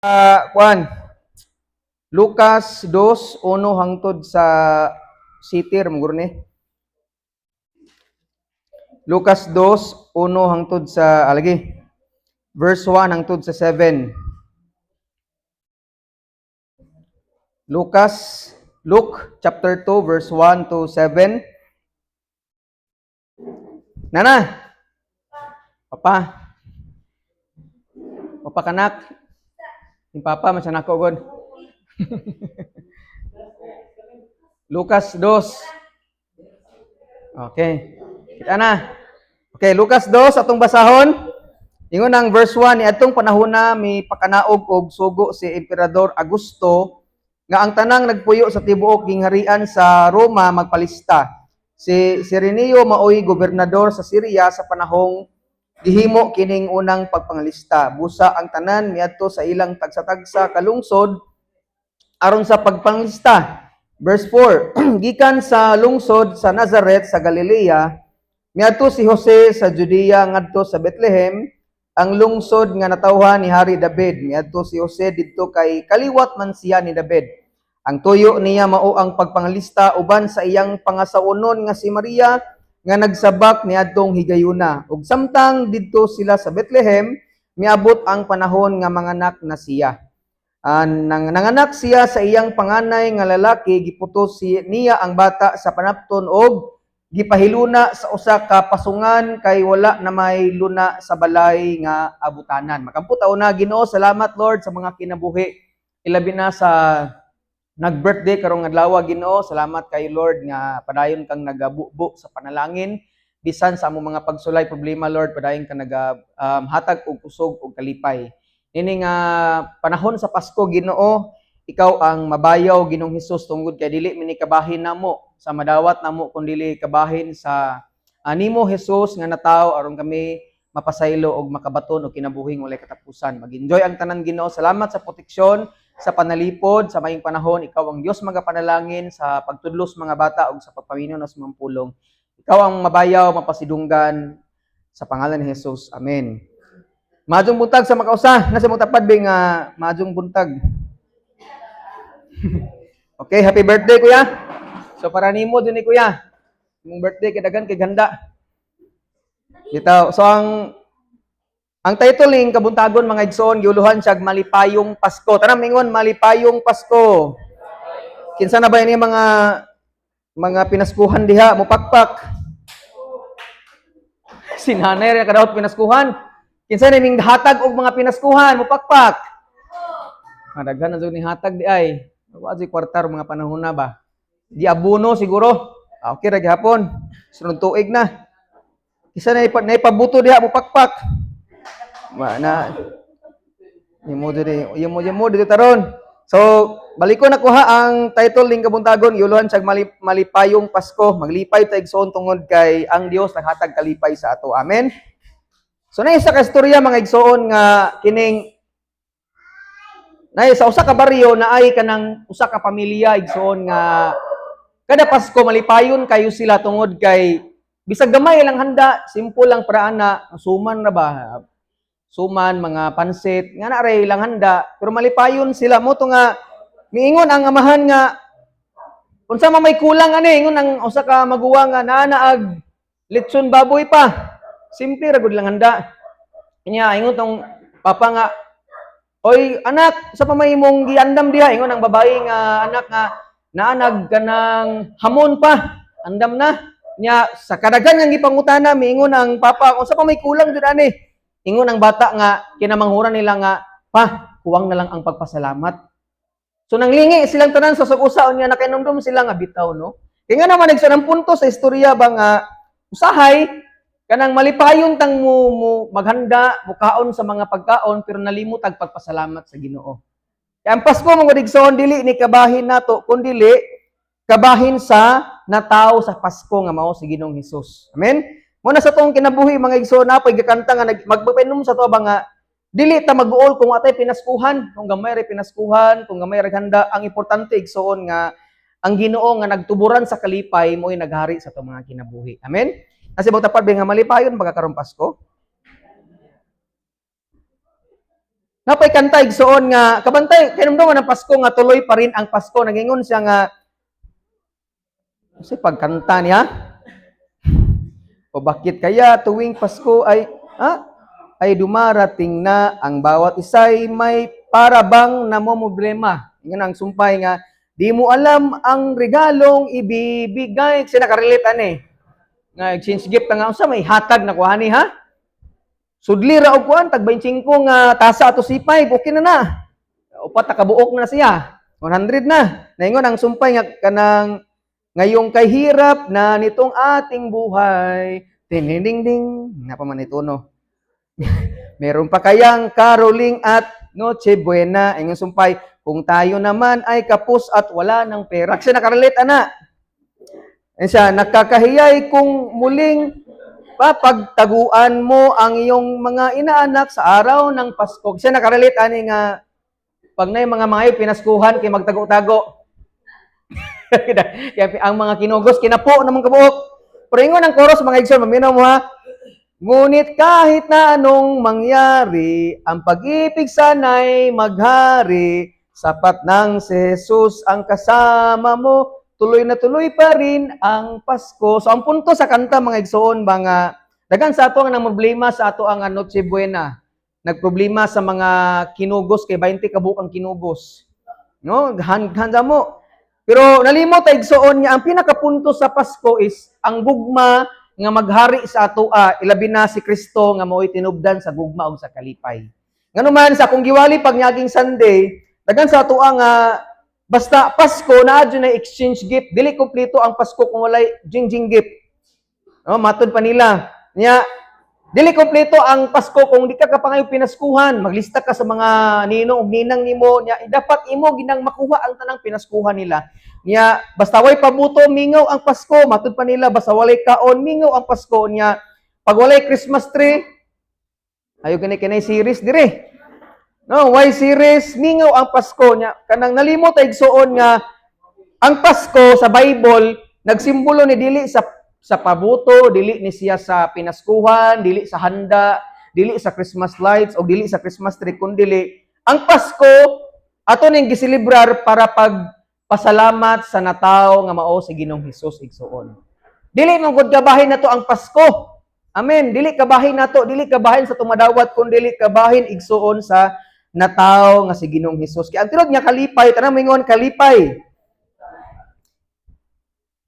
Kuan, Lucas 2:1 hangtod sa sitir mo ni. Lucas 2:1 hangtod sa alagi. Verse 1 hangtod sa 7. Luke chapter 2 verse 1 to 7. Nana. Papa. Papa kanak. Yung papa masan ako god. Lucas 2. Okay. Kita na. Okay, Lucas 2 atong basahon. Ingon ang verse 1 ni atong panahon na may pakanaog og sugo si Emperador Augusto nga ang tanang nagpuyo sa tibuok gingharian sa Roma magpalista. Si Cirenio maoy gobernador sa Syria sa panahong gihimo kining unang pagpangalista. Busa ang tanan miadto sa ilang tagsa-tagsa kalungsod aron sa pagpangalista. Verse 4, gikan sa lungsod sa Nazareth sa Galilea, miadto si Jose sa Judea ngadto sa Bethlehem, ang lungsod nga natawhan ni Hari David. Miadto si Jose didto kay kaliwat man siya ni David. Ang tuyo niya mao ang pagpangalista uban sa iyang pangasaunon nga si Maria nga nagsabak niadtong higayuna. Ug samtang didto sila sa Bethlehem, miabot ang panahon nga manganak na siya. Nanganak siya sa iyang panganay nga lalaki, giputos niya ang bata sa panapton og gipahiluna sa usa ka pasungan kay wala na may luna sa balay nga abutanan. Makamputa na Ginoo, salamat Lord sa mga kinabuhi. Ilabi na sa nag-birthday karong adlaw Ginoo, salamat kay Lord nga padayon kang nagabubo sa panalangin bisan sa among mga pagsulay problema Lord, padayon kang hatag og usog og kalipay. Ini nga panahon sa Pasko Ginoo, ikaw ang mabayaw Ginoong Hesus tungod kay dili mini kabahin namo sa madawat namo kun dili kabahin sa nimo Hesus nga natawo aron kami mapasaylo og makabaton og kinabuhing walay katapusan. Mag-enjoy ang tanan Ginoo. Salamat sa proteksyon, sa panalipod, sa maayong panahon. Ikaw ang Dios magapanalangin sa pagtudlos mga bata ug sa pagpaminon sa mga pulong. Ikaw ang mabayaw, mapasidunggan sa pangalan ni Hesus. Amen. Maadjong buntag sa makausa. Nasa mong tapad bing maadjong buntag. Okay, happy birthday kuya. So para nimo din ni kuya. Mong birthday kay dagan kay ganda. Dito. So ang title ning kabuntagon mga igsoon giuluhan siya Malipayong Pasko. Tara mingon Malipayong Pasko. Kinsa na ba ini mga pinaskuhan diha mo pakpak? Sinanay ra kadaot pinaskuhan. Kinsa naming hatag og mga pinaskuhan mo pakpak? Daghan na jud ni hatag di ay. Wa jud kwartar mga panahon na ba? Di abono siguro. Okay ra gihapon. Sunod tuig na. Kinsa na ipabuto diha mo pakpak? Wa na. Imo dito taron. So, balikon ako ang title ning kabuntagon iuluhan siya Malipayong Pasko. Maglipay ta igsoon tungod kay ang Dios naghatag kalipay sa ato. Amen. So na isa ka istorya mga igsoon nga kining na sa usa ka baryo na ay kanang usa ka pamilya igsoon nga kada Pasko malipayon kayo sila tungod kay bisag gamay lang handa, simple lang para ana, suman na ba? Suman, mga pansit, nga na ray lang handa, pero malipayon sila mo to nga miingon ang amahan nga unsa man may kulang ani ingon ang usa ka maguwa nga naanaag litson baboy pa. Simple ra gud lang handa. Kanya ingon tong papa nga, oy anak, sa pa may imong giandam diha ingon ang babae nga anak nga naanag kanang hamon pa. Andam na. Nya sa kadaghan nga gipangutana miingon ang papa kung sa pa may kulang jud ani. Ingon ang bata nga kinamanghuran nila nga, pa, kuwang na lang ang pagpasalamat. So nanglingi silang tanan sa sugusa unya nakainomdom sila nga bitaw no. Kaya nga naman nagsa ng punto sa istorya ba nga usahay kanang malipayon tang mo maghanda, mukaon sa mga pagkaon pero nalimot ang pagpasalamat sa Ginoo. Kaya ang Pasko mga digsoon dili ni kabahin nato kundi dili kabahin sa natawo sa Pasko nga mao si Ginoong Hesus. Amen. Mo na sa tong kinabuhi mga igsoon napay gakanta nga magpapenom sa to ba nga dili ta mag-uol kung atay pinaskuhan, kung gamay ra pinaskuhan, kung gamay ra handa, ang importante igsoon nga ang Ginoo nga nagtuburan sa kalipay mo'y naghari sa to mga kinabuhi. Amen. Kasi bang tapad nga malipayon pagkakaroon Pasko. Napay kanta igsoon nga kabantay kinumdum ng Pasko nga tuloy pa rin ang Pasko. Nagingon siya nga kasi pagkanta niya o bakit kaya tuwing Pasko ay dumarating na ang bawat isa'y may parabang namomroblema. Yan ang sumpay nga di mo alam ang regalong ibibigay. Kasi nakarelate nga exchange gift nga unsa may hatag na kuha ni ha. Sudli ra og kuan tag 25 nga tasa ato sipay, okay na. Upat na kabuok na siya. 100 na. Naingon ang sumpay nga kanang ngayong kay hirap na nitong ating buhay. Ding ding ding. Napa man itono. Meron pa kayang caroling at Noche Buena. Ingon sumpay, kung tayo naman ay kapos at wala ng pera. Kasi nakarelate ana. Siya nakakahiyay kung muling papagtaguan mo ang iyong mga inaanak sa araw ng Pasko. Kasi nakarelate ani nga pag na yung mga pinaskuhan kay magtago-tago. Kaya ang mga kinugos kinapo namang kabuok. Pero ingon ang chorus mga igsoon, maminaw mo ha. Ngunit kahit na anong mangyari, ang pag-ibig sana'y maghari. Sapat ng si Jesus ang kasama mo. Tuloy na tuloy pa rin ang Pasko. So, ang punto sa kanta, mga igsoon, mga dagan sa ato ang problema sa ato ang Noche Buena. Nagproblema sa mga kinugos, kay 20 kabuk ang kinugos. No? Handa mo. Pero nalimot ay igsoon niya, ang pinakapunto sa Pasko is ang gugma nga maghari sa ato, ilabi na si Kristo nga mo'y tinubdan sa gugma o sa kalipay. Nga naman, sa kung giwali pag nyaging Sunday, dagan sa ato ang basta Pasko na adyo na exchange gift. Dili kompleto ang Pasko kung walay jing-jing gift. No, matod pa nila. Nya dili kompleto ang Pasko kung di ka kapangayo pinaskuhan. Maglista ka sa mga ninong ug ninang nimo nya dapat imo ginang makuha ang tanang pinaskuhan nila. Nya basta way pabuto mingaw ang Pasko, matod pa nila basta walay kaon mingaw ang Pasko nya. Pag walay Christmas tree, ayo kini series dire. No, why series mingaw ang Pasko nya kanang nalimot ay igsoon nga ang Pasko sa Bible nagsimbolo ni dili sa pabuto, dili ni siya sa pinaskuhan, dili sa handa, dili sa Christmas lights o dili sa Christmas tree kundi ang Pasko ato ning giselebrar para pagpasalamat sa natawo nga mao si Ginoong Hesus igsoon. Dili man gud kabahin nato ang Pasko. Amen. Dili kabahin nato, dili kabahin sa tumadawat kundi dili kabahin igsoon sa nataw nga si Ginoong Hesus. Kaya ang tinud niya kalipay, tanang mingon kalipay.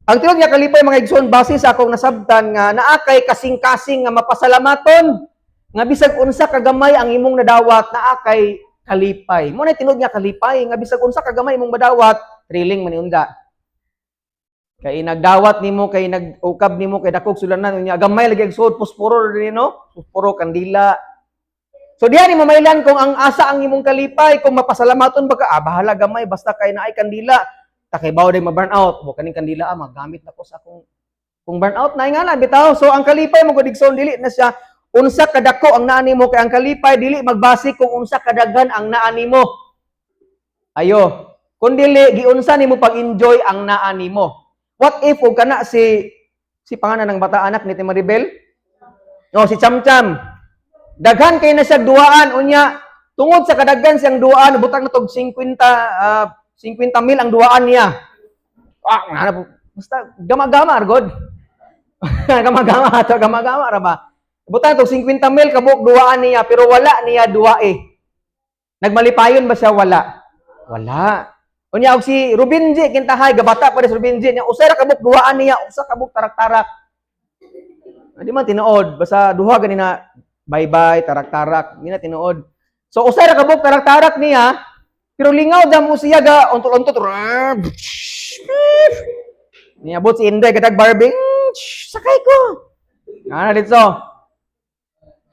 Ang tinud niya kalipay mga igsoon base sa akong nasabtan nga naakay kasing-kasing nga mapasalamaton nga bisag unsa kagamay ang imong nadawat naakay kalipay. Mo na tinud niya kalipay nga bisag unsa kagamay imong madawat, thrilling man iunda. Kay nagdawat nimo kay nag-ukab nimo kay dakog sulanan unya gamay lagi igsoon pusporo rin no? Pusporo kandila. So diyan ni mamailan kung ang asa ang imong kalipay, kung mapasalamaton ba ka, bahala gamay, basta kay naay kandila, takay baw day ma-burn out, mo kaning kandila, magamit na ko sa akong, kung burn out, naay nga na, bitaw. So ang kalipay mo gudigson, dili na siya, unsa kadako ang naani mo, kay ang kalipay, dili magbase kung unsa kadaghan ang naani mo. Ayo, kung dili, giunsa ni mo pag-enjoy ang naani mo. What if, huwag ka na si pangalan ng bata anak ni Timaribel? No, si Cham-Cham. Daghan kay na siya duaan unya tungod sa kadaghan siyang duaan butang na tog 50 mil ang duaan niya. Basta gama-gama argod. gama-gama ra ba. Butang tog 50 mil kabuk duaan niya pero wala niya duae. Nagmalipayon ba siya wala? Wala. Unya og si Rubin J kintahay gabata pa si Rubin J niya usa ra kabuk duaan niya usa kabuk tarak-tarak. Di man tinuod basta duha ganina bye-bye, tarak-tarak, hindi na tinuod. So, usay ra kabuk tarak-tarak niya, pero lingaw dam mo siya ga, untol-untol, niabot si Inday, kadag barbing, sakay ko. Ano dito?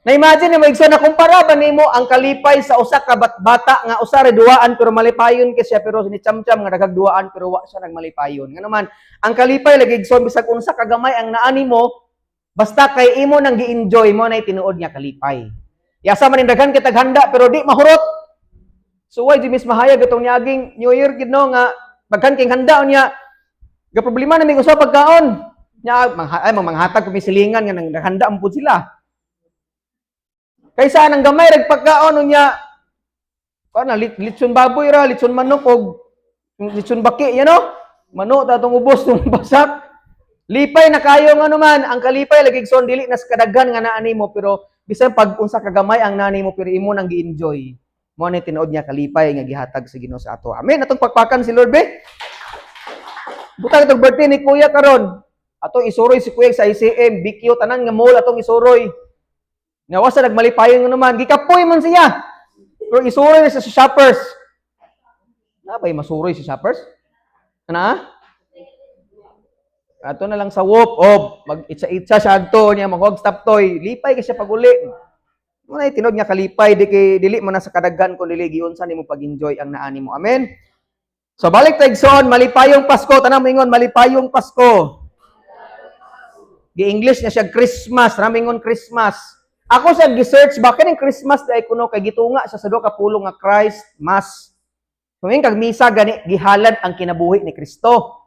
Na-imagine mo, igso na kumpara ba nimo ang kalipay sa usa ka bata nga usa ra duaan pero malipayon ka siya pero ni Cham-Cham nga dagag duaan pero wa siya nagmalipayon. Nga naman, ang kalipay lagi igso bisag unsa kagamay ang naani mo, basta kay imo nang gi-enjoy mo na tinuod nga kalipay. Yasa man daghan kitag handa pero di mahurot. So why di mis mahayag itong niaging New Year gid no nga daghan king handa unya. Ga problema na mig usa pagkaon. Nya manghatag ko silingan nga nang handa ampud sila. Kaysa nang gamay rag pagkaon unya Kana litson baboy ra, litson manok og litson baki, you know? Manok ta tong ubos tong basak. Lipay na kayo nga naman, ang kalipay lagi son dili na sa kadaghan nga naa nimo pero bisan pag unsa kagamay ang naa nimo pero imo nang gi-enjoy. Mo ni tinuod niya kalipay nga gihatag sa Ginoo sa ato. Amen. Atong pakpakan si Lord be. Butang itong birthday ni Kuya karon. Atong isuroy si Kuya sa ICM, BQ tanan nga mall atong isuroy. Nga wasa nagmalipayon nga naman, gikapoy man siya. Pero isuroy na sa shoppers. Na ba'y masuroy si shoppers? Ana? Ato na lang sa whoop, mag-itsa-itsa siya agto niya, mag-hog stop toy. Lipay kasi pag uli. Muna tinod niya kalipay, dili man na sa kadaghan kung dili giunsa nimo pag-enjoy ang naani mo. Amen? So balik tayo son, malipayong Pasko. Tanang mingon, malipayong Pasko. Gi-English niya siya Christmas, ramingon Christmas. Ako sa gi-search ba kining Christmas dai kuno kay gitunga sa duha ka pulong nga Christ Mass. Tuming kag misa gani gihalad ang kinabuhi ni Kristo.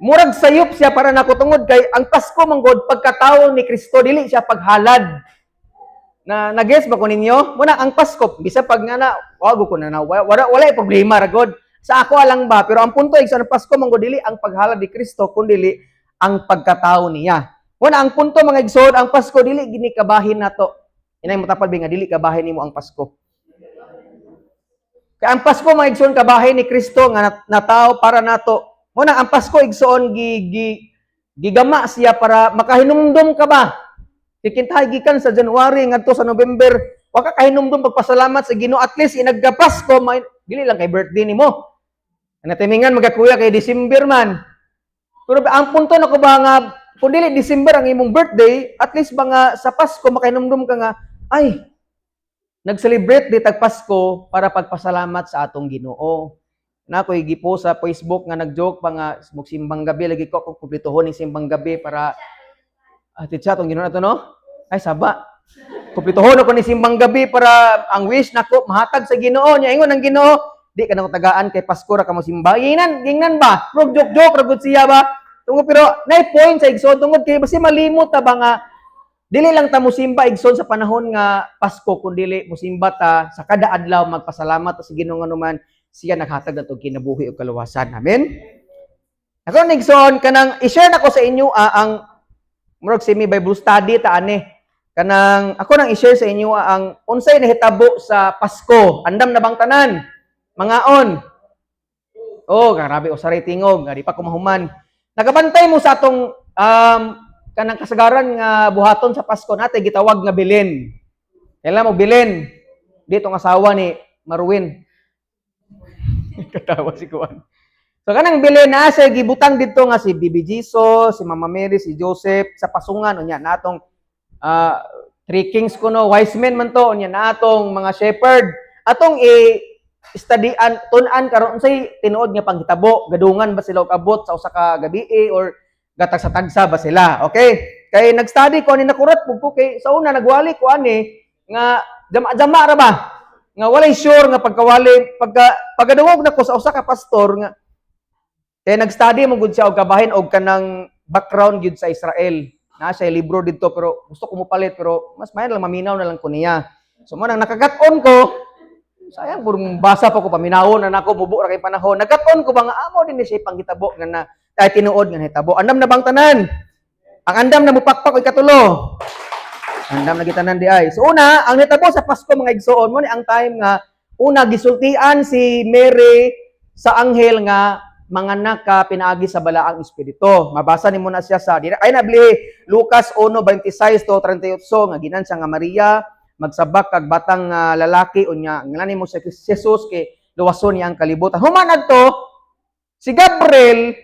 Murag sayop siya para nako tungod kay ang Pasko manggod pagkatawo ni Kristo dili siya paghalad. Na-guess ba ko ninyo? Muna ang Pasko bisa pag nga na wag ko na wala problema ra god. Sa ako alang ba pero ang punto sa Pasko manggod dili ang paghalad ni Kristo kundi ang pagkatawo niya. Muna ang punto mga igsoon ang Pasko dili gini kabahin nato. Inay matapad nga dili kabahin nimo ang Pasko. Kaya ang Pasko mga igsoon kabahin ni Kristo nga natao para nato. Muna ang Pasko igsoon gigama siya para makahinumdum ka ba? Kikintay gikan sa January ngadto sa November, wa ka kahinumdum pagpasalamat sa Ginoo at least inagka Pasko dili lang kay birthday nimo. Natimingan magakuya kay December man. Pero ang punto nako ba nga kung dili December ang imong birthday, at least ba nga sa Pasko makahinumdum ka nga ay nag-celebrate di tag Pasko para pagpasalamat sa atong Ginoo. Na ko'y gipo sa Facebook nga nag-joke pa nga simbang gabi lagi ko kung kumplituhon ni simbang gabi para titsa tong Ginoo nato no ay saba kumplituhon ako ni simbang gabi para ang wish nako mahatag sa Ginoo nya ingon ang Ginoo di ka na tagaan kay Pasko ra ka mo simba gingnan ba joke ra gud siya ba tungod pero nay point sa igsoon tungod kay basi malimot ta ba nga dili lang ta mosimba igsoon sa panahon nga Pasko kun dili mosimba ta sa kada adlaw magpasalamat sa Ginoo nga naman siya naghatag natong kinabuhi ug kaluwasan. Amen. Ako nigson kanang i-share nako sa inyo ang murag semi Bible study ta ani. Kanang ako nang i-share sa inyo ang unsay nahitabo sa Pasko. Andam na bang tanan? Mangaon. Oh, grabe usaray tingog, di pa kumahuman. Nagabantay mo sa atong kanang kasagaran nga buhaton sa Pasko natay gitawag nga Belen. Kailan mo Belen? Dito ang asawa ni Marwin. Katawa si Kuan. So kanang Belen na siya gibutang dito nga si Bibi Jesus, si Mama Mary, si Joseph sa pasungan unya natong three kings kuno, wise men man to unya natong mga shepherd. Atong study-an tun-an karon unsay tinuod nga panghitabo, gadungan ba sila og abot sa usa ka gabi or gatag sa tagsa ba sila? Okay? Kay nag-study ko ani nakurat pug kay sa una nagwali ko ani nga jama ra ba? Nga walay sure nga pagkawali pagkadungog nako sa usa ka pastor nga kay nag-study mo gud siya og kabahin og kanang background gud sa Israel. Na siya libro dito pero gusto ko mo palit pero mas mayon lang maminaw na lang ko niya. So mo nang nakagat-on ko sayang purong basa pa ko paminawon na nako mubo ra kay panahon. Nagaton ko ba nga amo din ni siya panghitabo nga na ay tinuod nga hitabo. Andam na bang tanan? Ang andam na mupakpak og katulo. Andam na gitanan di ay. So una, ang hitabo sa Pasko mga igsoon mo ni ang time nga una gisultian si Mary sa anghel nga manganak ka pinaagi sa balaang espiritu. Mabasa nimo na siya sa ay nabli Lucas 1:26 to 38 nga ginan siya nga Maria magsabak kag batang lalaki unya ngalan mo si Jesus kay luwason niya ang kalibutan. Human adto si Gabriel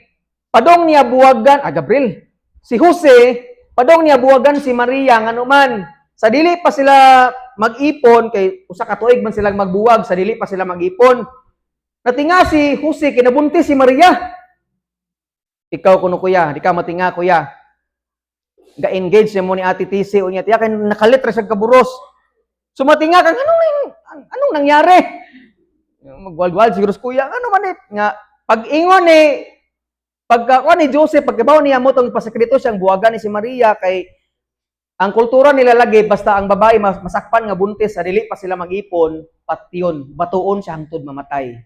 padong niya buwagan Gabriel. Si Jose padong niya buwagan si Maria nganuman sa dili pa sila mag-ipon kay usa ka tuig man silang magbuwag sa dili pa sila mag-ipon. Natinga si Jose kinabuntis si Maria. Ikaw kuno kuya, di ka matinga kuya. Ga-engage mo ni Ate Tisi unya tiya kay nakalit ra siya kaburos. Sumatinga kang anong nangyari? Magwalwal siguro kuya, ano man nga pag-ingon pagkakuan ni Joseph, pagkabaw niya mo tong pasekreto siyang buwagan ni si Maria kay Ang kultura nila lagi basta ang babae masakpan nga buntis sa dili pa sila mag-ipon, patyon, batuon siya hangtod mamatay.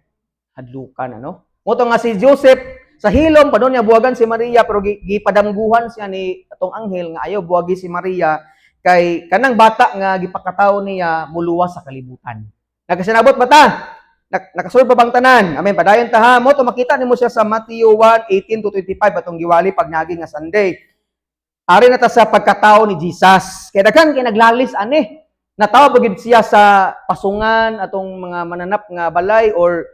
Hadlukan ano. Moto nga si Joseph sa hilom padon niya buwagan si Maria pero gipadamguhan siya ni atong anghel nga ayaw buwagi si Maria kay kanang bata nga gipakataw niya muluwas sa kalibutan. Nakasinabot ba ta? Nakasulod pa bang tanan? Amen. Padayon ta ha. Mo to makita nimo siya sa Matthew 1:18 to 25 atong giwali pag nagi nga Sunday. Ari na ta sa pagkatao ni Jesus. Kaya daghan kay naglalis ani. Natawa bagid siya sa pasungan atong mga mananap nga balay or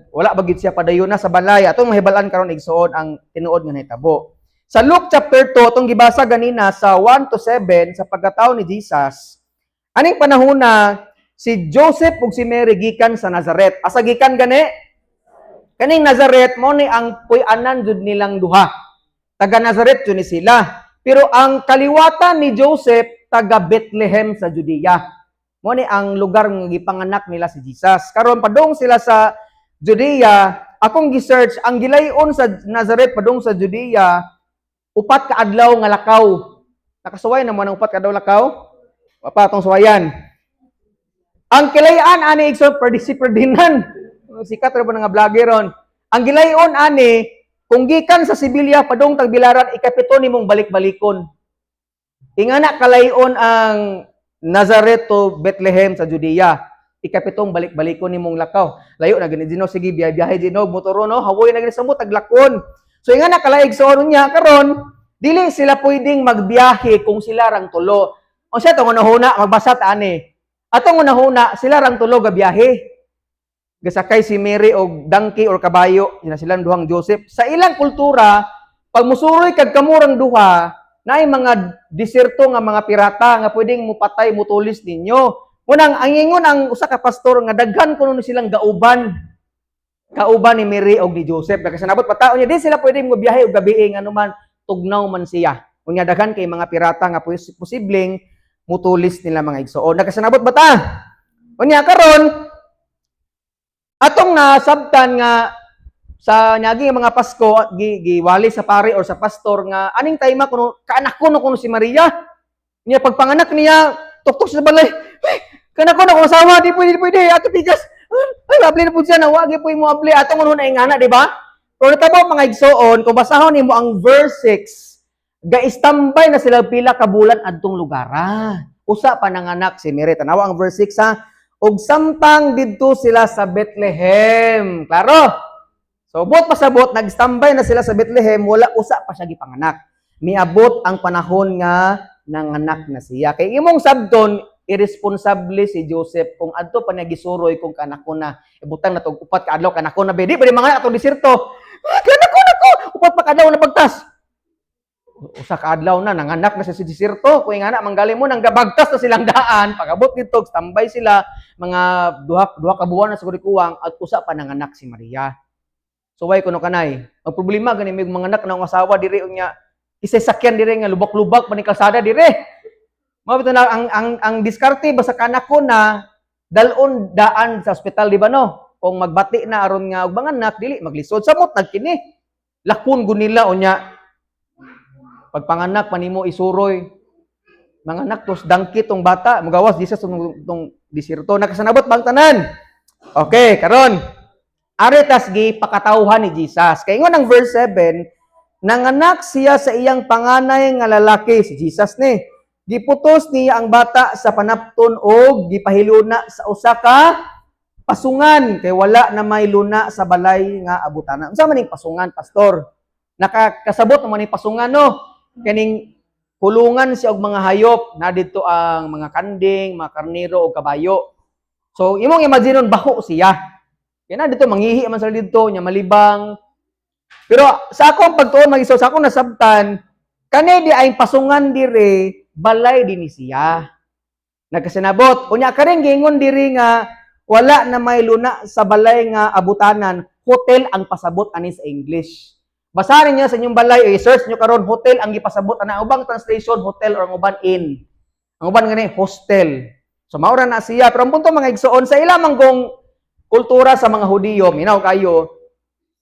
wala bagid siya padayon na sa balay. Atong mahibalan karon igsuon ang tinuod nga nahitabo. Sa Luke chapter 2 atong gibasa ganina sa 1 to 7 sa pagkatao ni Jesus. Aning panahon na si Joseph ug si Mary gikan sa Nazareth. Asa gikan gani? Kaning Nazareth mo ni ang puy-anan jud nilang duha. Taga Nazareth jud ni sila. Pero ang kaliwatan ni Joseph, taga Bethlehem sa Judea. Mo ni ang lugar nga gipanganak nila si Jesus. Karon padung sila sa Judea, akong gi-search, ang gilayon sa Nazareth padung sa Judea, 4 ka adlaw nga lakaw. Nakasuway naman ang 4 ka adlaw lakaw? Apa atong suwayan? Ang kilayan ani igsoon si Ferdinand. Sikat ra ba nga vlogger ron. Ang gilayon ani kung gikan sa Sibilya padung tagbilaran ikapito nimong balik-balikon. Ingana kalayon ang Nazareth to Bethlehem sa Judea. Ikapitong balik-balikon nimong lakaw. Layo na gani dino sige biyahe dino motoro no hawoy na gani sa mo taglakon. So ingana kalaig sa niya karon dili sila pwedeng magbiyahe kung sila rang tulo. O siya tong unahuna magbasa ta ani. Atong unahuna sila rang tulo ga biyahe. Gasakay si Mary og donkey or kabayo, ina silang duhang Joseph. Sa ilang kultura, pag musuroy kag kamurang duha, naay mga diserto nga mga pirata nga pwedeng mupatay mutulis ninyo. Unang ang ingon ang usa ka pastor nga daghan kuno silang gauban. Kauban ni Mary og ni Joseph. Nakasanabot pa taon niya di sila pwedeng mobiyahe og gabi nga anuman tugnaw man siya. Unya daghan kay mga pirata nga posibleng mutulis nila mga igsoon. Nakasanabot ba ta? Unya karon atong nasabtan nga sa nyagi mga Pasko giwali sa pare or sa pastor nga aning tayma kuno kaanak ko kuno si Maria. Niya pagpanganak niya tuktok sa balay. Kana ko na kung asawa di pwede ato tigas. Ay abli na pud siya na wagi po mo abli atong uno na ingana di ba? Pero natabo mga igsoon kung basahon nimo ang verse 6 gaistambay na sila pila ka bulan adtong lugara. Usa pa nanganak si Mary. Tanawa ang verse 6 ha. Og samtang didto sila sa Bethlehem. Klaro? So, bot pasabot, nag-standby na sila sa Bethlehem, wala usa pa siya gipanganak. Miabot ang panahon nga nanganak na siya. Kay imong sabton, irresponsable si Joseph kung adto pa niya gisuroy kung kanako na ibutang na tog 4 ka adlaw kanako na bedi pwede mga atong diserto. Kanako 4 pa ka adlaw na bagtas. Usa ka adlaw na nanganak na siya si diserto kung ingana manggali mo nang gabagtas na silang daan pagabot dito standby sila mga duha ka buwan na siguro kuwang at usa pa nanganak si Maria. So why kuno kanay? Ang problema gani mig manganak na ang asawa diri unya isay sakyan diri nga lubak-lubak pa ni kalsada diri. Mao bitaw na ang diskarte basta kanako na dalon daan sa ospital di ba no? Kung magbati na aron nga og manganak dili maglisod samot nagkini. Lakon gud nila unya pagpanganak panimo isuroy manganak tos dangkit tong bata magawas Jesus tong diserto nakasanabot bang tanan. Okay, karon aritas gi pakatawhan ni Jesus. Kay ingon ang verse 7, nanganak siya sa iyang panganay nga lalaki si Jesus ni. Giputos niya ang bata sa panapton og gipahiluna sa usa ka pasungan kay wala na may luna sa balay nga abutana. Unsa man ning pasungan, pastor? Nakakasabot naman ning pasungan no. Kaning kulungan siya og mga hayop na dito ang mga kanding, mga karnero o kabayo. So imong imagine baho siya. Kaya na dito manghihi man sa dito nya malibang. Pero sa akong pagtuon magiso sa akong nasabtan kani di ay pasungan dire balay dinhi siya. Nagkasinabot unya karing giingon diri nga wala na may luna sa balay nga abutanan, hotel ang pasabot ani sa English. Basahin niya sa inyong balay, i-search nyo karon hotel ang gipasabot ana ubang translation hotel or ang uban inn. Ang uban gani hostel. So maura na siya pero ang punto mga igsoon sa ila manggong kultura sa mga Hudiyo, minaw kayo,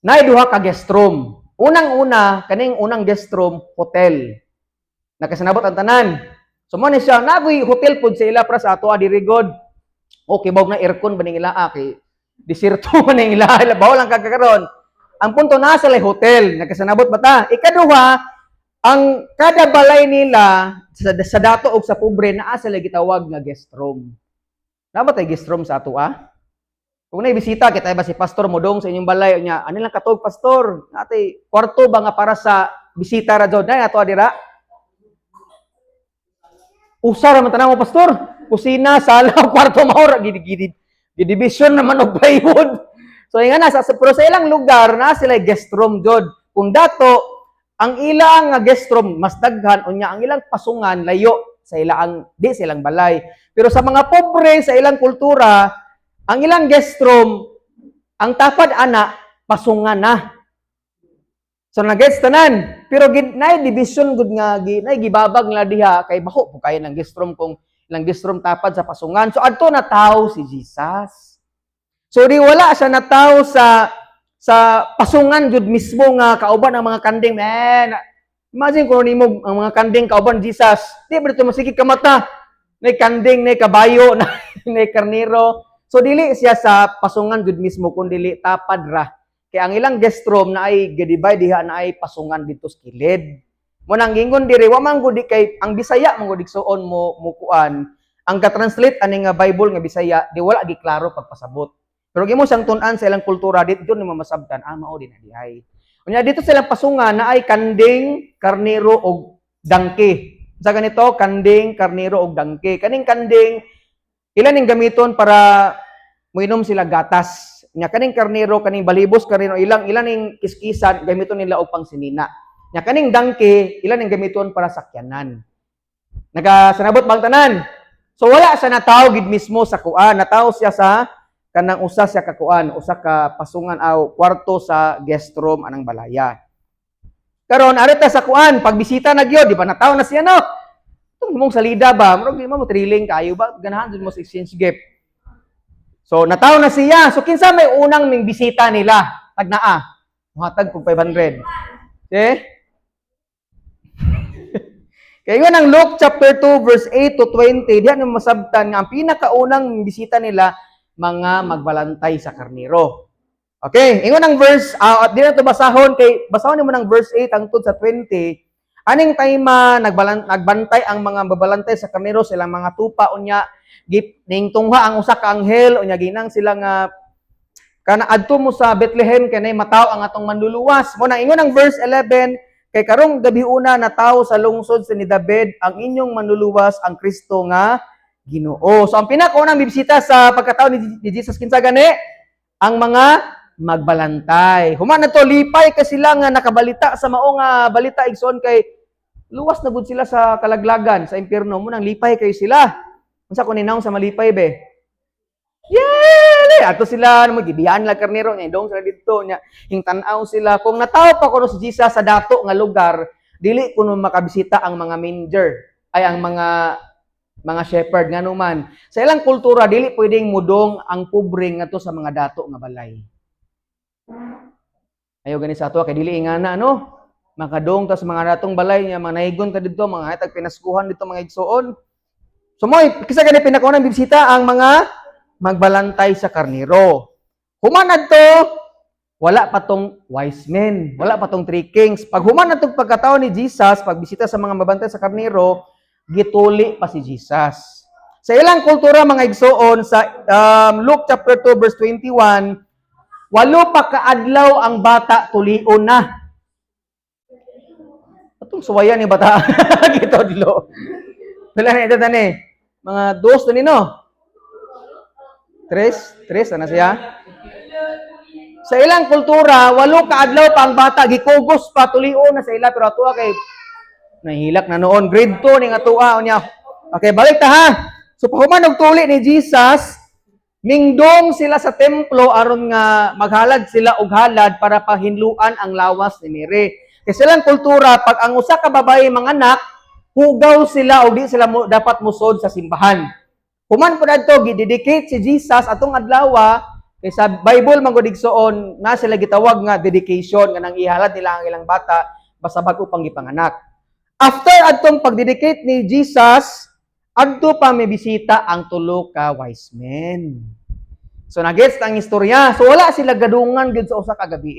nay duha ka guest room. Unang-una kaning unang guest room hotel. Nakasanabot ang tanan. So mo ni siya nagoy hotel pod sa ila para sa ato diri god. Okay, bawg na aircon ba ning ila kay desierto man ning ila, bawal ang kagakaron. Ang punto na sa hotel, nagkasanabot ba ta? Ikaduha, ang kada balay nila sa dato og sa pobre naa sila gitawag nga guest room. Na ba tay guest room sa ato Kung na bisita kita ba si pastor modong sa inyong balay nya, ano lang katog pastor? Natay kwarto ba nga para sa bisita ra jud na ato dira? Usa ra man tanaw pastor. Kusina, sala, kwarto mao ra gid division naman og plywood. So nga na pero sa ilang lugar na sila guest room jud. Kung dato ang ilang guest room mas daghan unya ang ilang pasungan layo sa ilang di silang balay. Pero sa mga pobre sa ilang kultura, ang ilang guest room ang tapad ana pasungan na. So nag-gets tanan. Pero nay division gud nga nay gibabag nila diha kay baho po kay ng guest room kung ilang guest room tapad sa pasungan. So adto na tawo si Jesus. So di wala siya na tawo sa pasungan jud mismo nga kauban ang mga kanding. Man, imagine kung nimo ang mga kanding kauban Jesus. Di ba dito masigig ka mata? Nay kanding, nay kabayo, nay karnero. So dili siya sa pasungan jud mismo kun dili tapad ra. Kaya ang ilang guest room na ay gadibay diha na ay pasungan dito sa kilid. Mo nang gingon diri wa man gud kay ang Bisaya man gud igsuon mo kuan. Ang ka-translate ani nga Bible nga Bisaya di wala gi klaro pagpasabot. Pero gimo sang tun-an sa ilang kultura dito ni masabtan mao din dihay. Unya dito sa ilang pasungan na ay kanding, karnero og dangke. Sa ganito kanding, karnero og dangke. Kaning kanding ilan ning gamiton para moinom sila gatas. Nya kaning karnero, kaning balibos karnero ilang ning kiskisan gamiton nila og pangsinina. Nya kaning dangke ilan ning gamiton para sakyanan. Nagasanabot bang tanan? So wala siya nataw gid mismo sa kuan, nataw siya sa kanang usa siya ka kuan, usa ka pasungan aw kwarto sa guest room anang balaya. Karon arita sa kuan, pagbisita na gyud, di ba nataw na siya no? Tung mong salida ba, murag di mo thrilling kayo ba ganahan jud mo sa exchange gift. So, nataw na siya. So, kinsa may unang ming bisita nila? Tag naa. Muhatag kong 500. Okay? Kaya yun ang Luke chapter 2 verse 8 to 20. Diyan ang masabtan nga ang pinakaunang bisita nila, mga magbalantay sa karniro. Okay? Ingon ang verse, di na ito basahon. Basahon mo ng verse 8 hangtod sa 20. Aning time nagbantay ang mga babalantay sa karniro silang mga tupa unya ning tungha ang usa ka anghel unya ginang sila nga kana adto mo sa Bethlehem kanay mataw ang atong manluluwas. Mo nang ingon ang verse 11 kay karong gabi una natawo sa lungsod sa ni David ang inyong manluluwas ang Kristo nga Ginoo. So ang pinakaunang bibisita sa pagkatao ni Jesus kinsa gani? Ang mga magbalantay. Human na to lipay ka sila nga nakabalita sa mao nga balita igsoon kay luwas na gud sila sa kalaglagan sa impierno mo nang lipay kayo sila. Unsa ko ninawon sa malipay be? Yeah! Ato sila magibiyan lang karnero nya dong sila didto nya hingtan-aw sila kung nataw pa kuno si Jesus sa dato nga lugar dili kuno makabisita ang mga manger ay ang mga shepherd nga numan. Sa ilang kultura dili pwedeng mudong ang pobre ngadto sa mga dato nga balay. Ayo gani sa ato kay dili ingana no. Makadong ta sa mga datong balay nya mga naigon ta didto mga hatag pinaskuhan dito mga igsoon. So mo kisa gani pinakaunang bibisita ang mga magbalantay sa karniro. Human adto wala pa tong wise men, wala pa tong three kings. Pag human adto pagkataon ni Jesus, pagbisita sa mga mabantay sa karniro, gituli pa si Jesus. Sa ilang kultura mga igsoon sa Luke chapter 2 verse 21, walo pa kaadlaw ang bata tulion na. Atong suwayan ni bata. Gito dilo. Dala na ito tani. Mga dos na nino. Tres na siya. Sa ilang kultura, walo ka adlaw pa ang bata gikugos pa tulion na sa ila pero atua kay nahilak na noon grade 2 ning atua unya. Okay, balik ta ha. So pahuman og tuli ni Jesus, mingdong sila sa templo aron nga maghalad sila og halad para pahinluan ang lawas ni Mary. Kasi silang kultura pag ang usa ka babae manganak, hugaw sila o di sila dapat musod sa simbahan. Human po na ito, gidedicate si Jesus atong adlaw, kay sa Bible mangudigsoon na sila gitawag nga dedication nga nang ihalad nila ang ilang bata basta bago pang gipanganak. After adtong pagdedicate ni Jesus, adto pa may bisita ang tulo ka wise men. So nagets ang istorya. So wala sila gadungan gid sa usa ka gabi.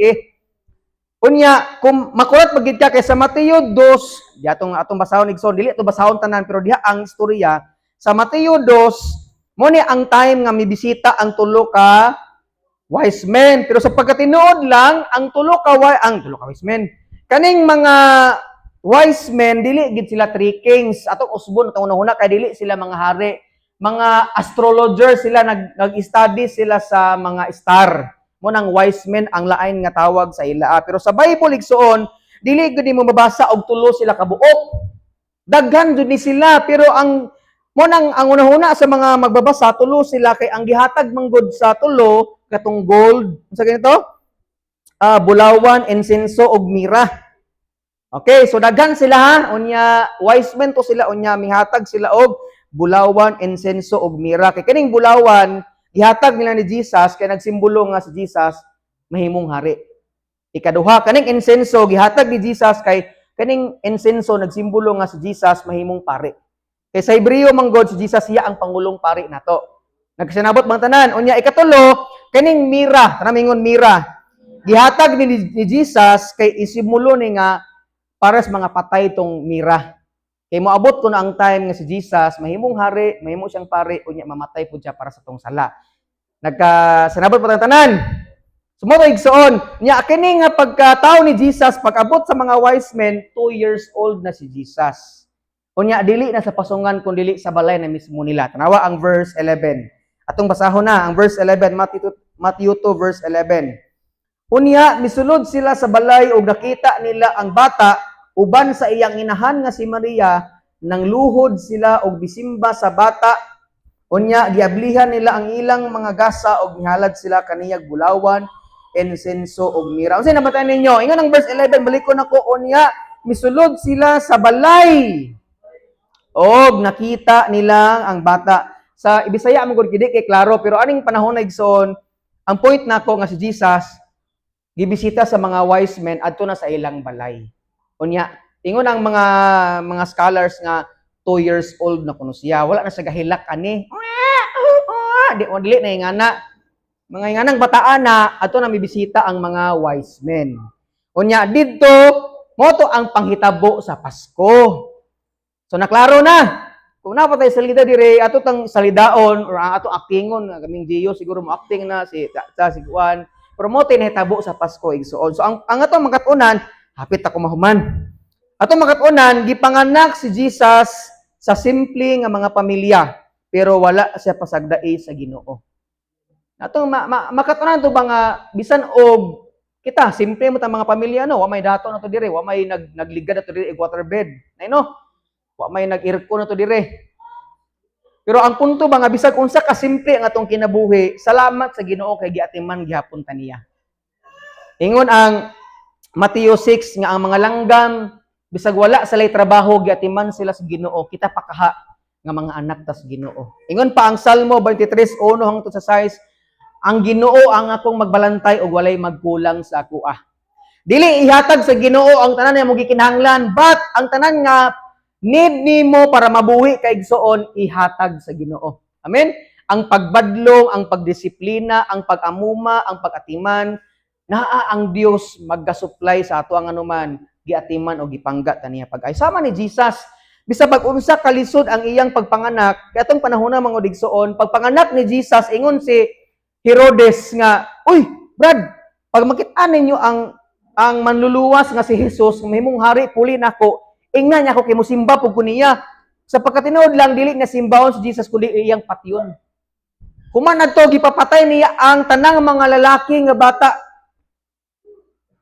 Unya, kung makurat magid ka kay sa Mateo 2, di atong basahon igsoon, dili ato basahon tanan pero diha ang istorya sa Mateo 2, mo ni ang time nga mibisita ang tulo ka wise men. Pero sa pagkatinuod lang, ang tulo ka wise men. Kaning mga wise men dili gid sila three kings. Atong usbon atong una-una kay dili sila mga hari. Mga astrologer sila nag-study sila sa mga star. Mo nang wise men ang lain nga tawag sa ila. Pero sa Bible igsoon, dili gud mo mabasa og tulo sila kabuok. Daghan jud ni sila pero ang ang una-una sa mga magbabasa tulo sila kay ang gihatag manggod sa tulo katong gold. Unsa ganito? Bulawan, insenso ug mira. Okay, so daghan sila ha. Unya wise men to sila unya mihatag sila og bulawan, insenso ug mira. Kay kaning bulawan ihatag nila ni Jesus kay nagsimbolo nga si Jesus mahimong hari. Ikaduha kaning insenso gihatag ni Jesus kay kaning insenso nagsimbolo nga si Jesus mahimong pari. Kay sa Hebreo manggod si Jesus siya ang pangulong pari nato. Nagsinabot bang tanan? Unya ikatulo kaning mira, tanamingon mira. Gihatag ni Jesus kay isimulo ni nga para sa mga patay tong mira. Kay moabot ko na ang time nga si Jesus mahimong hari, mahimo siyang pari unya mamatay pud siya para sa tong sala. Nagkasanabot pa tanan. Sumo igsoon, nya kini nga pagkatao ni Jesus pag-abot sa mga wise men, 2 years old na si Jesus. Unya dili na sa pasungan kun dili sa balay na mismo nila. Tanawa ang verse 11. Atong basahon na ang verse 11, Matthew 2 verse 11. Unya misulod sila sa balay ug nakita nila ang bata uban sa iyang inahan nga si Maria, nang luhod sila og bisimba sa bata. Unya giablihan nila ang ilang mga gasa og nihalad sila kaniyag bulawan, insenso ug mira. Unsay nabatan ninyo? Ingon ang verse 11, balikon nako. Unya misulod sila sa balay og nakita nila ang bata. Sa Ibisaya mo gud kidi kay klaro pero aning panahon na igsoon, ang point nako nga si Jesus gibisita sa mga wise men adto na sa ilang balay. Unya ingon ang mga scholars nga 2 years old na kuno siya. Wala na siya gahilak ani. Dili na ingana. Mga inganang bataan na ato na mibisita ang mga wise men. Unya didto mo to ang panghitabo sa Pasko. So naklaro na. Kung napatay salida dire ato tang salidaon or ang ato actingon kaming Dio siguro mo acting na si Juan. Pero mo tinahitabo sa Pasko igsoon. So ang ato makatunan hapit ako mahuman. Ato makatunan gipanganak si Jesus sa simple nga mga pamilya pero wala siya pasagdai sa Ginoo. Ato makatunan to ba nga bisan og kita simple mo ta mga pamilya no, wa may dato na to dire, wa may nagligad na to dire waterbed. Nay no. Wa may nag-aircon na to dire. Pero ang punto ba nga bisag unsa ka simple ang atong kinabuhi, salamat sa Ginoo kay giatiman gihapon ta niya. Ingon ang Mateo 6 nga ang mga langgam bisag wala sa lay trabaho giatiman sila sa Ginoo, kita pakaha nga mga anak ta sa Ginoo. Ingon pa ang Salmo 23:1 hangtod sa 6, ang Ginoo ang akong magbalantay ug walay magkulang sa ako. Dili ihatag sa Ginoo ang tanan nga mo gikinahanglan, but ang tanan nga need nimo para mabuhi kay igsoon ihatag sa Ginoo. Amen. Ang pagbadlong, ang pagdisiplina, ang pag-amuma, ang pag-atiman, naa ang Dios magga-supply sa ato ang anuman giatiman o gipangga taniya pag-ay. Sama ni Jesus, bisa pag-unsa kalisod ang iyang pagpanganak, kay atong panahon na mga digsoon, pagpanganak ni Jesus, ingon si Herodes nga, uy, Brad, pag makita ninyo ang manluluwas nga si Jesus, mahimong hari, puli nako, ingna niya ako kay musimba pug kuniya. Sa pagkatinuod lang, dili na simbahon si Jesus, kundi iyang patyon. Human adto gipapatay niya ang tanang mga lalaki nga bata.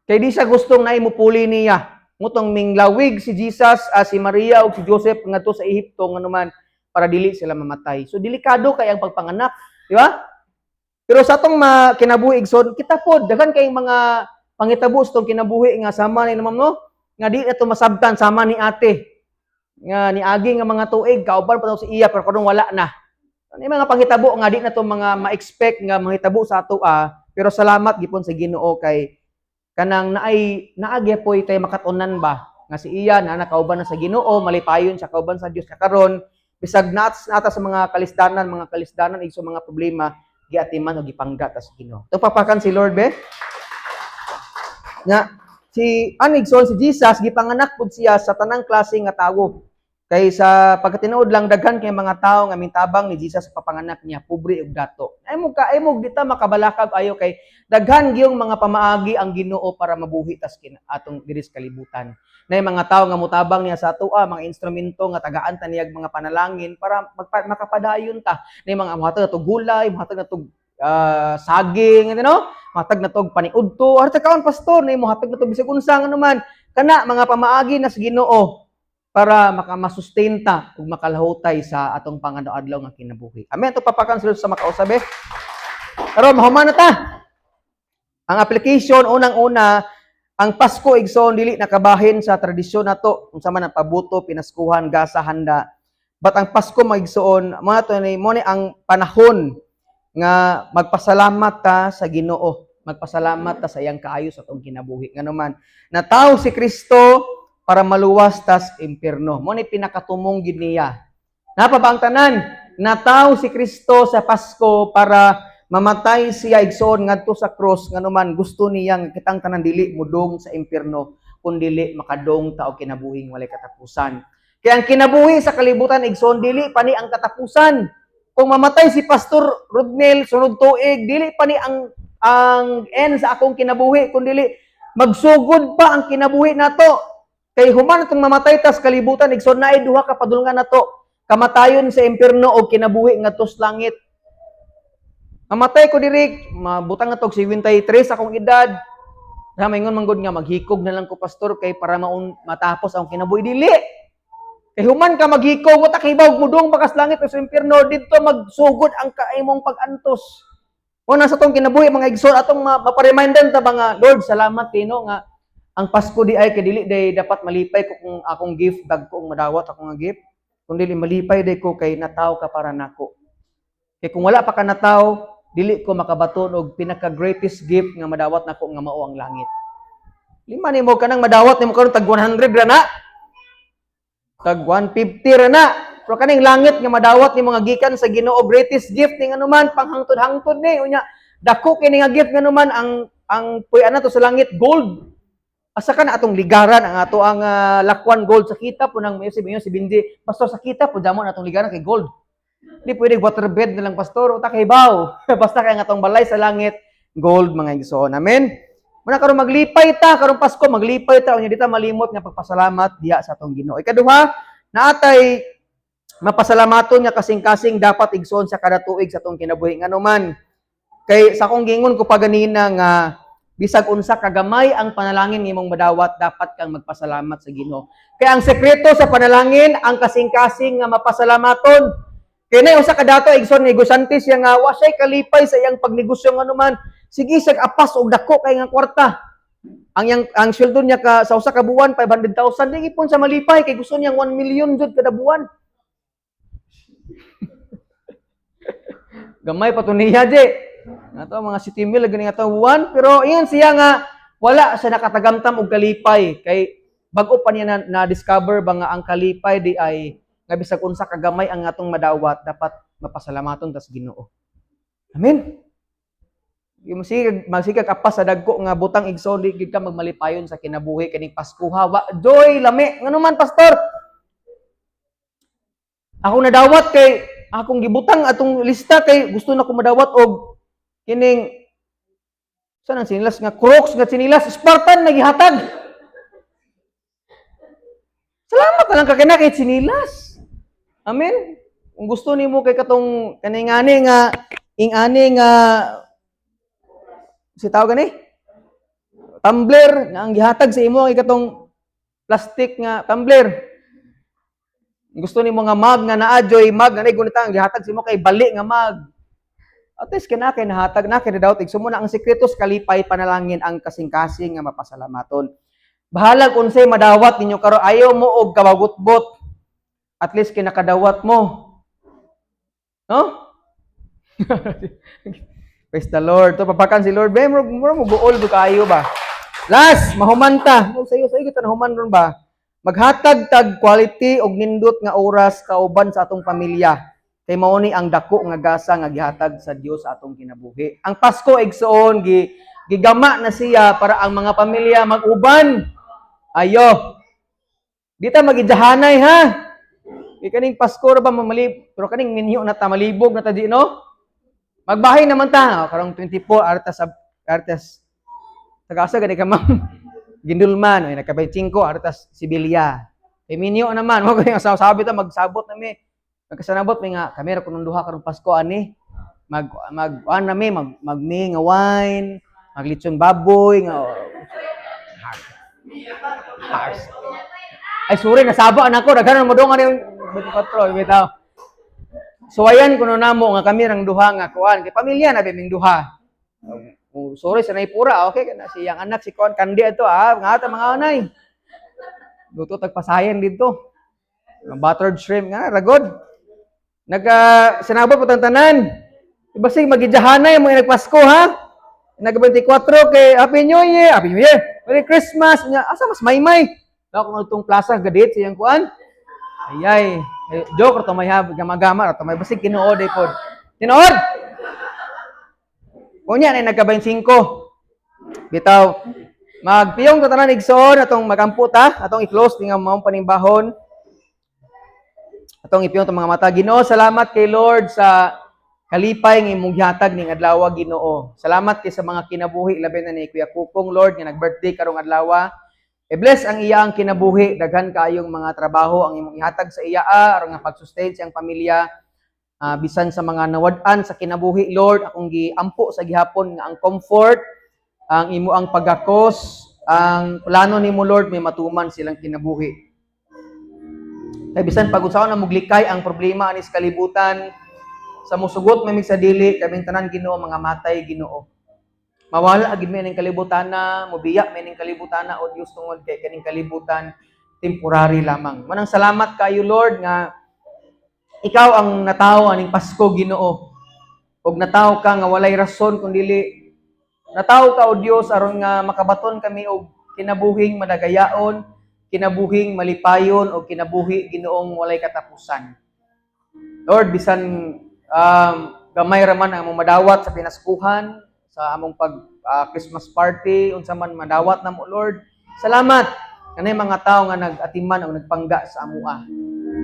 Kay di siya gustong na imupuli niya. Mutong minglawig si Jesus, si Maria o si Joseph ngadto sa Ehipto nganuman para dili sila mamatay. So delikado kay ang pagpanganak, di ba? Pero sa atong kinabuhi igsoon, kita pod daghan kay mga pangitabo sa kinabuhi nga sama ni ma'am no, nga di na to masabtan sama ni ate. Nga ni agi nga mga tuig kauban pa si iya pero kadung wala na. Ni mga panghitabo nga di na to mga ma-expect nga mahitabo sa ato pero salamat gipon sa Ginoo kay kanang naagi poy tay makatunan ba nga si iya na nakauban na sa Ginoo, malipayon siya kauban sa Dios karon bisag nata sa mga kalisdanan igso mga problema giatiman o gipangga ta sa Ginoo. Tupapakan si Lord be. Nga si Anigson si Jesus gipanganak pud siya sa tanang klase nga tawo. Kay sa pagkatinuod lang daghan kay mga tawo nga mintabang ni Jesus sa papanganak niya, pobre ug dato. Ay mo dita makabalakag ayo kay daghan gyung mga pamaagi ang Ginoo para mabuhi tas atong diri sa kalibutan. Nay mga tawo nga mutabang niya sa atoa, mga instrumento nga tagaan ta niyag mga panalangin para makapadayon ta. Nay mga muhatag na gulay, muhatag na saging, Muhatag na paniudto. Arta kaon pastor, nay muhatag na bisag unsa nga naman. Kana mga pamaagi na sa Ginoo para makamasustenta ug makalahutay sa atong pangano-adlaw nga kinabuhi. Amen. Ito papakan sa makausabe. Karon mahuman na ta. Ang application unang-una, ang Pasko igsoon dili nakabahin sa tradisyon nato unsa man ang pabuto, pinaskuhan, gasa, handa. But ang Pasko maigsoon, mo ni ang panahon nga magpasalamat ta sa Ginoo. Magpasalamat ta sa iyang kaayo sa atong kinabuhi. Nganuman, nataw si Kristo para maluwas tas impierno. Mo ni pinakatumong gid niya. Napa ba ang tanan? Nataw si Kristo sa Pasko para mamatay siya igsoon ngadto sa cross nganuman gusto niyang kitang tanan dili mudong sa impierno kun dili makadong ta og kinabuhing walay katapusan. Kaya ang kinabuhi sa kalibutan igsoon dili pa ni ang katapusan. Kung mamatay si Pastor Rodnel sunod tuig, dili pa ni ang end sa akong kinabuhi kun dili magsugod pa ang kinabuhi nato. Kay human itong mamatay tas kalibutan, igsoon na duha ka padulngan na to. Kamatayon sa impierno o kinabuhi nga tos langit. Mamatay ko diri, mabutang na to 73 akong edad. Na maingon manggod nga maghikog na lang ko pastor kay para matapos ang kinabuhi dili. Kay human ka maghikog wa ta kay bawog mudong bakas langit o sa impierno didto magsugod ang kaimong pag-antos. O nasa tong kinabuhi mga igsoon atong maparemindan ta ba nga Lord salamat tino nga ang Pasko di ay kadili day dapat malipay ko kung akong gift dagko ang madawat ako nga gift. Kung dili malipay day ko kay nataw ka para nako. Kay kung wala pa ka nataw, dili ko makabaton og pinaka greatest gift nga madawat nako nga mao ang langit. Lima nimo kanang madawat nimo karon tag 100 ra na. Tag 150 ra na. Pero kaning langit nga madawat nimo nga gikan sa Ginoo greatest gift ning anuman panghangtod-hangtod ni unya dako kini nga gift nga anuman ang puy-an nato sa langit gold. Asa ka na atong ligaran ang ato ang lakwan gold sa kita po nang si Bindi. Pastor sa kita po damon atong ligaran kay gold. Hindi pwede waterbed na lang pastor o takaybaw. Basta kay ang atong balay sa langit gold mga igsoon. Amen. Muna karon maglipay ta karong Pasko maglipay ta unya dita malimot nga pagpasalamat diha sa atong Ginoo. Ikaduha, naatay mapasalamaton nga kasing-kasing dapat igsoon sa kada tuig sa atong kinabuhi nganuman. Kay sa akong gingon ko pa ganina nga bisag unsa kagamay ang panalangin nimong madawat dapat kang magpasalamat sa Ginoo. Kaya ang sekreto sa panalangin ang kasing-kasing nga mapasalamaton. Kaya na usa ka dato igsoon ni negosante siya nga wa siya kalipay sa iyang pagnegosyo nganuman. Sige sag apas og dako kay nga kwarta. Ang sweldo niya sa usa ka buwan 500,000 di ipon sa malipay kay gusto niya 1 million jud kada buwan. Gamay pa to niya di. Nato mga city mill gani nga buwan pero iyon siya nga wala siya nakatagamtam og kalipay kay bag-o pa niya na discover ba nga ang kalipay di ay nga bisag unsa kagamay ang atong madawat dapat mapasalamaton tas Ginoo. Amen. Yung masigag apas sa dagko nga butang igsoon di gid ka magmalipayon sa kinabuhi kining Paskuha. Joy lami nganuman pastor. Ako nadawat kay akong gibutang atong lista kay gusto na ko madawat og kining saan ang sinilas nga Crocs nga sinilas Spartan nagihatag. Salamat na lang ka kay sinilas. Amen. Kung gusto nimo kay katong kaningani nga ingani nga si tawag gani tumbler nga ang gihatag sa imo ang katong plastic nga tumbler. Gusto nimo nga mug nga naa-joy mug nga gunita ang gihatag sa imo kay bali nga mug. At least kinakay nahatag na kay daw tig sumuna ang sekreto sa kalipay panalangin ang kasing-kasing nga mapasalamaton. Bahalag unsay madawat ninyo karon ayaw mo og kababot-bot. At least kinakadawat mo. No? Praise the Lord. To papakan si Lord. Mura mo buol do kayo ba? Last, mahumanta. Sayo kita na human ron ba? Maghatag tag quality og nindot nga oras kauban sa atong pamilya. Kay mao ni ang dako nga gasa nga gihatag sa Dios sa atong kinabuhi. Ang Pasko igsoon gigama na siya para ang mga pamilya mag-uban. Ayo. Di ta magijahanay ha. Kaning Pasko ra ba mamalib, pero kaning minyo na ta malibog na ta di no? Magbahay naman ta, karong 24 artas tagasa gani ka ma'am. Gindulman, ay nagka-25 artas Sibilya. Minyo naman, wag kayong sabi ta magsabot na mi. Magkasanabot mi nga kami ra kuno duha karong Pasko ani. Mag na mi magmi nga wine, maglitsyon baboy nga ay sorry nasaba na ko daghan mo dong ani 24 bitaw. So ayan kuno namo nga kami rang duha nga kuan kay pamilya na biming duha. Sorry sa naipura okay kana siyang anak si kuan kandi ato nga ata mga anay. Luto tagpasayan dito. Buttered shrimp nga ragod. Sinabot po tanan. Ibasig magijahanay mo nagpasko ha. Nag-24 kay Happy New Year, Merry Christmas. Asa mas maymay. Kung itong plaza gadit siyang kuan. Ayay, joke to may gama-gama to may basig tinuod ay pod. Tinuod. Kunya na nagka-25. Bitaw magpiyong to tanan igsoon atong magampo ta, atong i-close tinga mao panimbahon. Atong ipiyong to mga mata. Ginoo, salamat kay Lord sa kalipay ng imong gihatag ning adlaw Ginoo. Salamat kay sa mga kinabuhi labi na ni Kuya Kukong Lord nga nag-birthday karong adlaw. I-bless ang iya ang kinabuhi, daghan kaayong mga trabaho ang imong ihatag sa iya aron nga pag-sustain siyang pamilya. Bisan sa mga nawad-an sa kinabuhi Lord, akong giampo sa gihapon nga ang comfort, ang imo ang pagakos, ang plano nimo Lord may matuman silang kinabuhi. Kay bisan pag-usaon na muglikay ang problema ani sa kalibutan, sa musugot mamig sa dili kaming tanan Ginoo mga matay Ginoo. Mawala agid mi ning kalibutan na, mobiya mi ning kalibutan na o Dios tungod kay kaning kalibutan temporary lamang. Manang salamat kayo Lord nga ikaw ang natawo aning Pasko Ginoo. Og natawo ka nga walay rason kundi natawo ka o Dios aron nga makabaton kami og kinabuhing madagayaon, kinabuhing malipayon o kinabuhi Ginoong walay katapusan. Lord, bisan gamay ra man ang madawat sa pinaskuhan, sa among Christmas party, unsa man madawat namo Lord. Salamat kanay mga tawo nga nag-atiman o nagpangga sa amoa.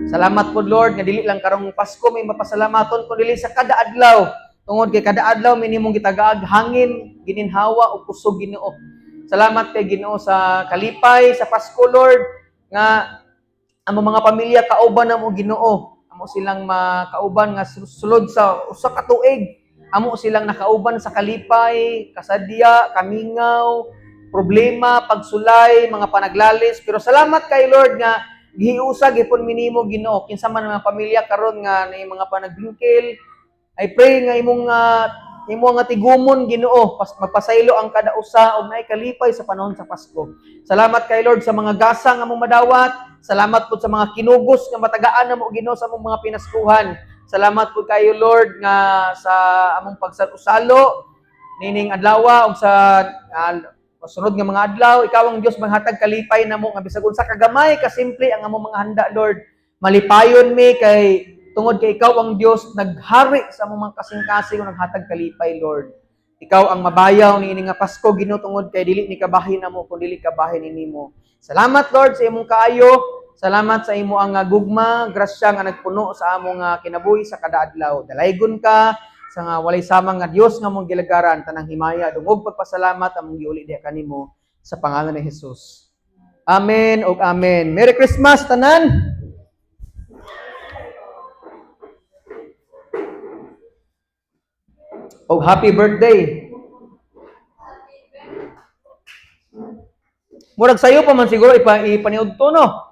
Salamat po Lord nga dili lang karong Pasko may mapasalamaton kun dili sa kada adlaw. Tungod kay kada adlaw minimong gitagaag hangin, gininhawa o kusog Ginoo. Salamat kay Ginoo sa kalipay sa Pasko Lord nga among mga pamilya kauban namo Ginoo. Amo silang makauban nga sulod sa usa ka tuig. Amo silang nakauban sa kalipay, kasadya, kamingaw, problema, pagsulay, mga panaglalis. Pero salamat kay Lord nga gihiusa gipon minimo Ginoo kinsa man mga pamilya karon nga nay mga panagbingkil. I pray nga imong nga tigumon Ginoo magpasaylo ang kada usa og naay kalipay sa panahon sa Pasko. Salamat kay Lord sa mga gasa nga among madawat. Salamat po sa mga kinugos nga matagaan namo Ginoo sa among mga pinaskuhan. Salamat po kayo Lord nga sa among pagsalo-salo nining adlaw ug sa sunod nga mga adlaw ikaw ang Dios maghatag kalipay namo nga bisag unsa kagamay kasimple ang among mga handa Lord. Malipayon mi kay tungod kay ikaw ang Dios naghari sa among mga kasing-kasing naghatag kalipay Lord. Ikaw ang mabayaw niini nga Pasko Ginoo tungod kay dili ni kabahin namo kun dili kabahin nimo. Salamat Lord sa imong kaayo. Salamat sa imo ang gugma, grasya nga nagpuno sa among kinabuhi sa kada adlaw. Dalaygon ka sa nga walay samang nga Dios nga mong gilagaran tanang himaya dungog pagpasalamat among giuli diha kanimo sa pangalan ni Jesus. Amen ug amen. Merry Christmas tanan. Og happy birthday. Murag sayo pa man siguro ipaniud to no.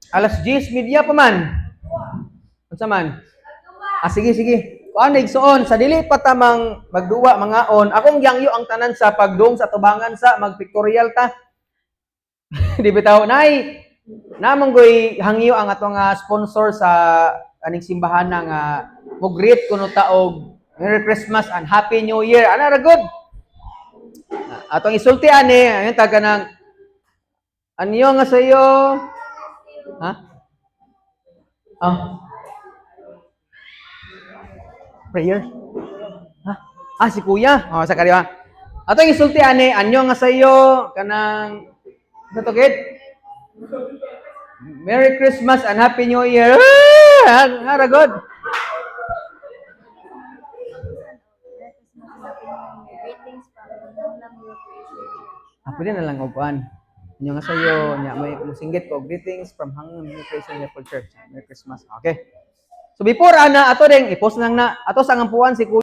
Alas 10 media pa man. Unsa man? Sige. Kuan igsoon sa dili pa tamang magduwa mangaon. Akong gyangyo ang tanan sa pagdong sa tubangan sa magpictorial ta. Di bitaw nay. Namang goy hangyo ang atong sponsor sa aning simbahan nga mo greet kuno ta og Merry Christmas and Happy New Year. Ana ra good. Atong isulti ani, ayon taga nang Anyo nga sa'yo. Ha? Ah, prayer. Ha? Si kuya. Sa kariwa. Ato yung isulti, ane, anyo nga sa'yo. Kanang, ito to, kid? Merry Christmas and Happy New Year. Haragod. Pwede na lang upuan. Inyo nga sa'yo, may musinggit ko. Greetings from Hanggang New Creation Chapel Church. Merry Christmas. Okay. So before, ato rin, i-post lang na. Ato sa ngampuan si Kuya.